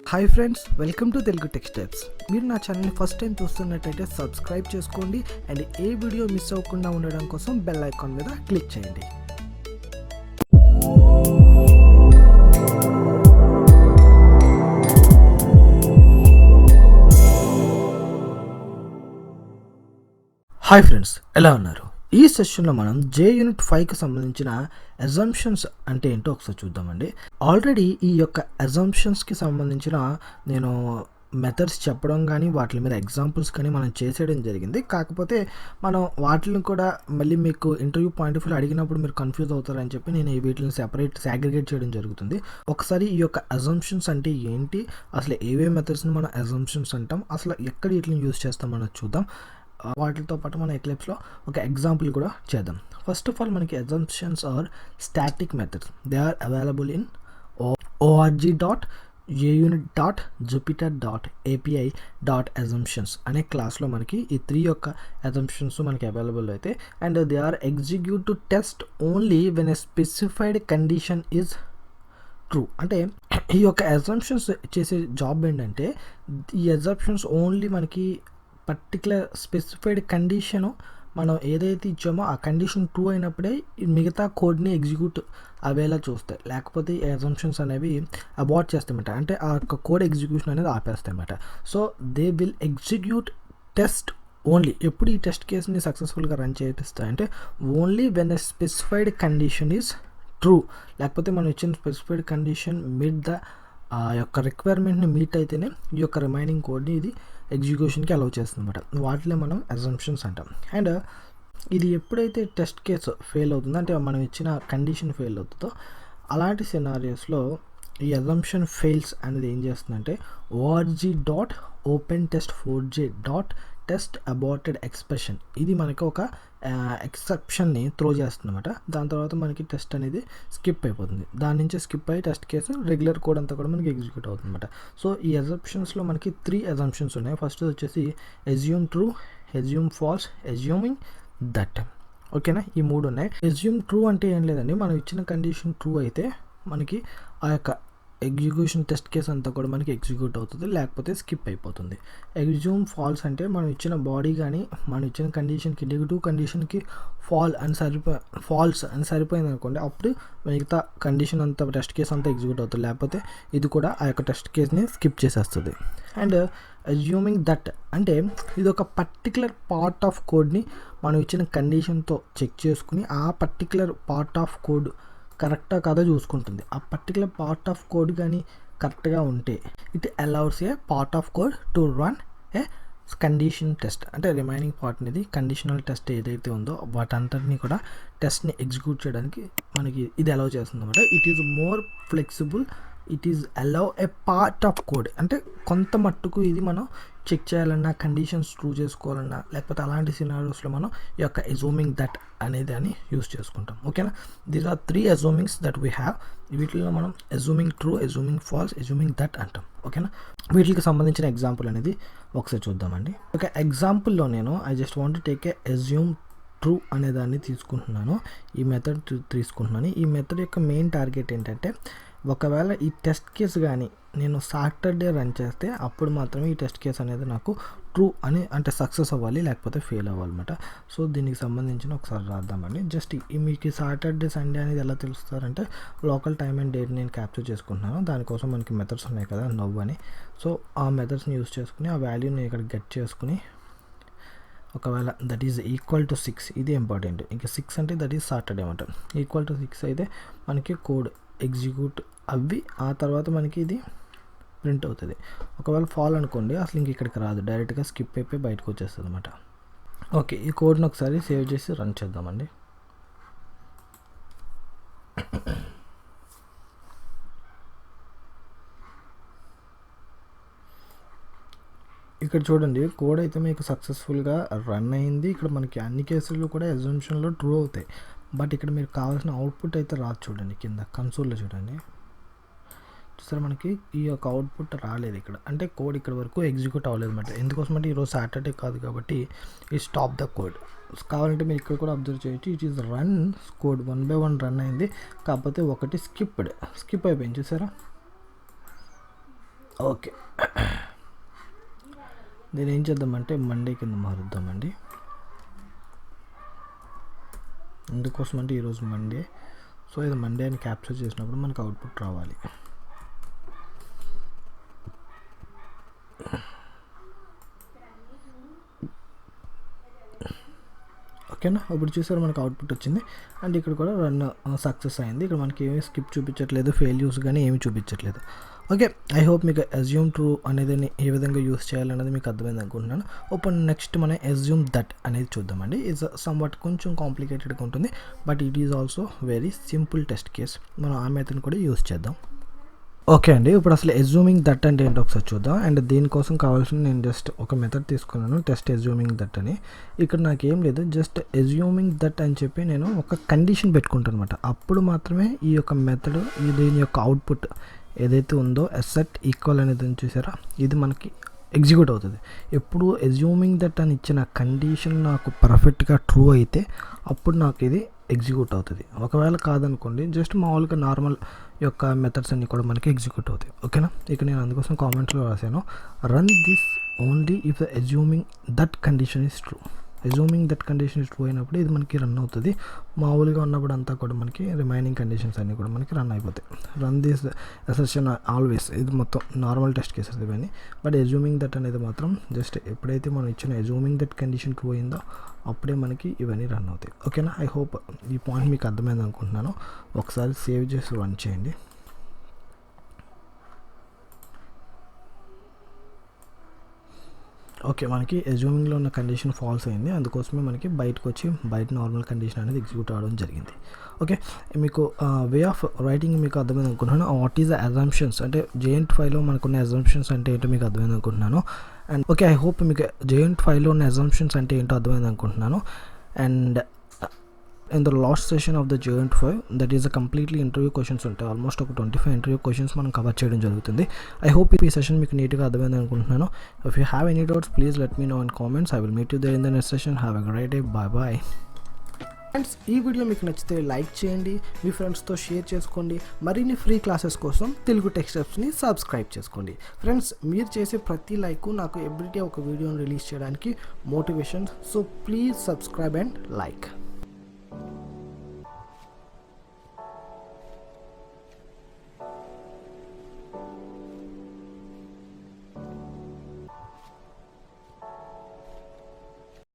Hi friends, welcome to Telugu tech steps. మీరు నా ఛానల్ని ఫస్ట్ టైం చూస్తున్నట్టయితే సబ్స్క్రైబ్ చేసుకోండి అండ్ ఏ వీడియో మిస్ అవ్వకుండా ఉండడం కోసం బెల్ ఐకాన్ మీద క్లిక్ చేయండి. హాయ్ ఫ్రెండ్స్, ఎలా ఉన్నారు? ఈ సెషన్లో మనం యూనిట్ 5కి సంబంధించిన అజంప్షన్స్ అంటే ఏంటో ఒకసారి చూద్దామండి. ఆల్రెడీ ఈ యొక్క అజంప్షన్స్కి సంబంధించిన నేను మెథడ్స్ చెప్పడం కానీ వాటి మీద ఎగ్జాంపుల్స్ కానీ మనం చేసేయడం జరిగింది. కాకపోతే మనం వాటిని కూడా మళ్ళీ మీకు ఇంటర్వ్యూ పాయింట్ ఆఫ్ వ్యూ అడిగినప్పుడు మీరు కన్ఫ్యూజ్ అవుతారని చెప్పి నేను ఈ వీటిని సాగ్రిగేట్ చేయడం జరుగుతుంది. ఒకసారి ఈ యొక్క అజంప్షన్స్ అంటే ఏంటి, అసలు ఏవే మెథడ్స్ని మనం అజంప్షన్స్ అంటాం, అసలు ఎక్కడ వీటిని యూజ్ చేస్తాం మనం చూద్దాం. వాటితో పాటు మన ఎక్లిప్స్లో ఒక ఎగ్జాంపుల్ కూడా చేద్దాం. ఫస్ట్ ఆఫ్ ఆల్ మనకి assumptions are static methods. They are available in org.jupyter.api.assumptions అనే క్లాస్లో మనకి ఈ 3 యొక్క అజంప్షన్స్ మనకి అవైలబుల్ అయితే, and they are execute to test only when a specified condition is true. అంటే ఈ యొక్క అజంప్షన్స్ చేసే జాబ్ ఏంటంటే, ఈ అజంప్షన్స్ ఓన్లీ మనకి పర్టికులర్ స్పెసిఫైడ్ కండిషను మనం ఏదైతే ఇచ్చామో ఆ కండిషన్ ట్రూ అయినప్పుడే మిగతా కోడ్ని ఎగ్జిక్యూట్ అవేలా చూస్తాయి, లేకపోతే ఈ అజంప్షన్స్ అనేవి అబార్ట్ చేస్తాయన్నమాట. అంటే ఆ యొక్క కోడ్ ఎగ్జిక్యూషన్ అనేది ఆపేస్తాయన్నమాట. So they will execute test only. ఎప్పుడు ఈ టెస్ట్ కేసుని సక్సెస్ఫుల్గా రన్ చేపిస్తాయంటే only when a specified condition is true, లేకపోతే మనం ఇచ్చిన స్పెసిఫైడ్ కండిషన్ మీట్ ద యొక్క రిక్వైర్మెంట్ని మీట్ అయితేనే ఈ యొక్క రిమైనింగ్ కోడ్ని ఇది ఎగ్జిక్యూషన్కి అలౌ చేస్తుంది అనమాట. వాటిలో మనం అజంప్షన్స్ అంటాం. అండ్ ఇది ఎప్పుడైతే టెస్ట్ కేసు ఫెయిల్ అవుతుందో, అంటే మనం ఇచ్చిన కండిషన్ ఫెయిల్ అవుతుందో, అలాంటి సినారియోస్లో ఈ అజంప్షన్ ఫెయిల్స్ అనేది ఏం చేస్తుందంటే org.openTest4j.test aborted expression ఇది మనకి ఒక ఎక్సెప్షన్ని త్రో చేస్తుంది అనమాట. దాని తర్వాత మనకి టెస్ట్ అనేది స్కిప్ అయిపోతుంది. దాని నుంచి స్కిప్ అయ్యి టెస్ట్ కేసు రెగ్యులర్ కోడ్ అంతా కూడా మనకి ఎగ్జిక్యూట్ అవుతుంది అనమాట. సో ఈ అజంప్షన్స్లో మనకి 3 అజంప్షన్స్ ఉన్నాయి. ఫస్ట్ వచ్చేసి assume true, assume false, assuming that. ఓకేనా, ఈ 3 ఉన్నాయి. అజ్యూమ్ ట్రూ అంటే ఏం లేదండి, మనం ఇచ్చిన కండిషన్ ట్రూ అయితే మనకి ఆ యొక్క ఎగ్జిక్యూషన్ టెస్ట్ కేస్ అంతా కూడా మనకి ఎగ్జిక్యూట్ అవుతుంది, లేకపోతే స్కిప్ అయిపోతుంది. అజ్యూమ్ ఫాల్స్ అంటే మనం ఇచ్చిన బాడీ కానీ మనం ఇచ్చిన కండిషన్కి నెగిటివ్ కండిషన్కి ఫాల్స్ అని సరిపోయింది అనుకోండి, అప్పుడు మిగతా కండిషన్ అంతా టెస్ట్ కేస్ అంతా ఎగ్జిక్యూట్ అవుతుంది, లేకపోతే ఇది కూడా ఆ యొక్క టెస్ట్ కేస్ని స్కిప్ చేసేస్తుంది. అండ్ అజ్యూమింగ్ దట్ అంటే ఇది ఒక పర్టికులర్ పార్ట్ ఆఫ్ కోడ్ని మనం ఇచ్చిన కండిషన్తో చెక్ చేసుకుని ఆ పర్టికులర్ పార్ట్ ఆఫ్ కోడ్ కరెక్టా కాదో చూసుకుంటుంది. ఆ పర్టికులర్ పార్ట్ ఆఫ్ కోడ్ కానీ కరెక్ట్గా ఉంటే it allows A part of code to run A condition test. అంటే రిమైనింగ్ పార్ట్ అనేది కండిషనల్ టెస్ట్ ఏదైతే ఉందో వాటంతటినీ కూడా టెస్ట్ని ఎగ్జిక్యూట్ చేయడానికి మనకి ఇది అలౌ చేస్తుంది అనమాట. It is more flexible, it is allow A part of code. అంటే కొంత మట్టుకు ఇది మనం చెక్ చేయాలన్నా, కండిషన్స్ ట్రూ చేసుకోవాలన్నా, లేకపోతే అలాంటి సినారియోస్లో మనం ఈ యొక్క అజ్యూమింగ్ దట్ అనేది అని యూస్ చేసుకుంటాం. ఓకేనా, these are 3 assumings that we have. వీటిలో మనం assuming true, assuming false, assuming that అంటాం. ఓకేనా, వీటికి సంబంధించిన ఎగ్జాంపుల్ అనేది ఒకసారి చూద్దామండి. ఒక ఎగ్జాంపుల్లో నేను I just want to take a assume true అనే దాన్ని తీసుకుంటున్నాను, ఈ మెథడ్ తీసుకుంటున్నాను. ఈ మెథడ్ యొక్క మెయిన్ టార్గెట్ ఏంటంటే, ఒకవేళ ఈ టెస్ట్ కేసు కానీ నేను సాటర్డే రన్ చేస్తే అప్పుడు మాత్రమే ఈ టెస్ట్ కేసు అనేది నాకు ట్రూ అని అంటే సక్సెస్ అవ్వాలి, లేకపోతే ఫెయిల్ అవ్వాలన్నమాట. సో దీనికి సంబంధించిన ఒకసారి రాద్దామండి. జస్ట్ మీకు సాటర్డే సండే అనేది ఎలా తెలుస్తారంటే లోకల్ టైం అండ్ డేట్ నేను క్యాప్చర్ చేసుకుంటున్నాను. దానికోసం మనకి మెథడ్స్ ఉన్నాయి కదా, నవ్ అని. సో ఆ మెథడ్స్ని యూస్ చేసుకుని ఆ వాల్యూని ఇక్కడ గెట్ చేసుకుని, ఒకవేళ దట్ ఈజ్ ఈక్వల్ టు 6, ఇది ఇంపార్టెంట్. ఇంకా 6 అంటే దట్ ఈజ్ సాటర్డే అనమాట. ఈక్వల్ టు 6 అయితే మనకి కోడ్ ఎగ్జిక్యూట్ అవి ఆ తర్వాత మనకి ఇది ప్రింట్ అవుతుంది. ఒకవేళ ఫాల్ అనుకోండి, అసలు ఇంక ఇక్కడికి రాదు, డైరెక్ట్గా స్కిప్ అయిపోయి బయటకు వచ్చేస్తుంది అనమాట. ఓకే, ఈ కోడ్ని ఒకసారి సేవ్ చేసి రన్ చేద్దామండి. ఇక్కడ చూడండి, కోడ్ అయితే మీకు సక్సెస్ఫుల్గా రన్ అయింది. ఇక్కడ మనకి అన్ని కేసులు కూడా అజంప్షన్లో ట్రూ అవుతాయి, బట్ ఇక్కడ మీరు కావాల్సిన అవుట్పుట్ అయితే రాదు. చూడండి కింద కన్సోల్లో చూడండి, చూసారా మనకి ఈ యొక్క అవుట్పుట్ రాలేదు ఇక్కడ. అంటే కోడ్ ఇక్కడ వరకు ఎగ్జిక్యూట్ అవ్వలేదు అనమాట. ఎందుకోసమంటే ఈరోజు సాటర్డే కాదు కాబట్టి ఈ స్టాప్ ద కోడ్. కావాలంటే మీరు ఇక్కడ కూడా అబ్జర్వ్ చేయొచ్చు, it is run code 1 by 1 run అయింది, కాకపోతే ఒకటి స్కిప్ అయిపోయింది. చూసారా, ఓకే, దీన్ని ఏం చేద్దామంటే మండే కింద మారుద్దామండి. ఎందుకోసం అంటే ఈరోజు మండే, సో ఇది మండే అని క్యాప్చర్ చేసినప్పుడు మనకు అవుట్పుట్ రావాలి. ఓకేనా, ఇప్పుడు చూసారు మనకు అవుట్పుట్ వచ్చింది. అండ్ ఇక్కడ కూడా రన్ సక్సెస్ అయింది. ఇక్కడ మనకి ఏమీ స్కిప్ చూపించట్లేదు, ఫెయిల్యూర్స్ కానీ ఏమి చూపించట్లేదు. ఓకే, ఐ హోప్ మీకు అజ్యూమ్ ట్రూ అనేది ఏ విధంగా యూస్ చేయాలనేది మీకు అర్థమైంది అనుకుంటున్నాను. ఓపెన్ నెక్స్ట్ మనం అజ్యూమ్ దట్ అనేది చూద్దామండి. ఇట్స్ సమ్వాట్ కొంచెం కాంప్లికేటెడ్గా ఉంటుంది, but it is also very simple test case. మనం ఆ మెథడ్ని కూడా యూస్ చేద్దాం. ఓకే అండి, ఇప్పుడు అసలు అజ్యూమింగ్ దట్ అంటే ఏంటో ఒకసారి చూద్దాం. అండ్ దీనికోసం కావాల్సిన నేను జస్ట్ ఒక మెథడ్ తీసుకున్నాను, టెస్ట్ అజ్యూమింగ్ దట్ అని. ఇక్కడ నాకేం లేదు, జస్ట్ అజ్యూమింగ్ దట్ అని చెప్పి నేను ఒక కండిషన్ పెట్టుకుంటాను అనమాట. అప్పుడు మాత్రమే ఈ యొక్క మెథడ్ దీని యొక్క అవుట్పుట్ ఏదైతే ఉందో అసెట్ ఈక్వల్ అనేది చూసారా, ఇది మనకి ఎగ్జిక్యూట్ అవుతుంది. ఎప్పుడు అజ్యూమింగ్ దట్ అని ఇచ్చిన కండిషన్ నాకు పర్ఫెక్ట్గా ట్రూ అయితే అప్పుడు నాకు ఇది ఎగ్జిక్యూట్ అవుతుంది. ఒకవేళ కాదనుకోండి, జస్ట్ మామూలుగా నార్మల్ యొక్క మెథడ్స్ అన్నీ కూడా మనకి ఎగ్జిక్యూట్ అవుతాయి. ఓకేనా, ఇక నేను అందుకోసం కామెంట్స్లో రాశాను, run this only if the assuming that condition is true. Assuming that condition is true అయినప్పుడు ఇది మనకి రన్ అవుతుంది. మామూలుగా ఉన్నప్పుడు అంతా కూడా మనకి రిమైనింగ్ కండిషన్స్ అన్నీ కూడా మనకి రన్ అయిపోతాయి. రన్ దిస్ అసెషన్ ఆల్వేస్, ఇది మొత్తం నార్మల్ టెస్ట్ కేసెస్ ఇవన్నీ. బట్ అజ్యూమింగ్ దట్ అనేది మాత్రం జస్ట్ ఎప్పుడైతే మనం ఇచ్చిన అజ్యూమింగ్ దట్ కండిషన్ ట్రూ అయిందో అప్పుడే మనకి ఇవన్నీ రన్ అవుతాయి. ఓకేనా, ఐ హోప్ ఈ పాయింట్ మీకు అర్థమైంది అనుకుంటున్నాను. ఒకసారి సేవ్ చేసి రన్ చేయండి. ఓకే, మనకి అజ్యూమింగ్లో ఉన్న కండిషన్ ఫాల్స్ అయింది, అందుకోసమే మనకి బయటకు వచ్చి బయట నార్మల్ కండిషన్ అనేది ఎగ్జిక్యూట్ అవ్వడం జరిగింది. ఓకే, మీకు వే ఆఫ్ రైటింగ్ మీకు అర్థమైంది అనుకుంటున్నాను. వాట్ ఈజ్ ద అజంప్షన్స్ అంటే JNT5లో మనకున్న అజంప్షన్స్ అంటే ఏంటో మీకు అర్థమైంది అనుకుంటున్నాను. అండ్ ఓకే, ఐ హోప్ మీకు JNT5లో ఉన్న అజంప్షన్స్ అంటే ఏంటో అర్థమైంది అనుకుంటున్నాను. And in the last session of the JNT5, that is a completely interview questions ఉంటాయి. ఆల్మోస్ట్ ఒక 25 ఇంటర్వ్యూ క్వశ్చన్స్ మనం కవర్ చేయడం జరుగుతుంది. ఐ హోప్ ఈ సెషన్ మీకు నీట్గా అర్థమైంది అనుకుంటున్నాను. If you have any doubts please let me know in comments. I will meet you there in the next session. Have a great day. Bye bye. Friends, ఈ video మీకు నచ్చితే like చేయండి, మీ ఫ్రెండ్స్తో షేర్ చేసుకోండి. మరిన్ని ఫ్రీ క్లాసెస్ కోసం Telugu tech స్టెప్స్ని subscribe చేసుకోండి. Friends, మీరు చేసే ప్రతి లైక్ నాకు ఎవ్రీడే ఒక వీడియోని రిలీజ్ చేయడానికి motivation. So please subscribe and like.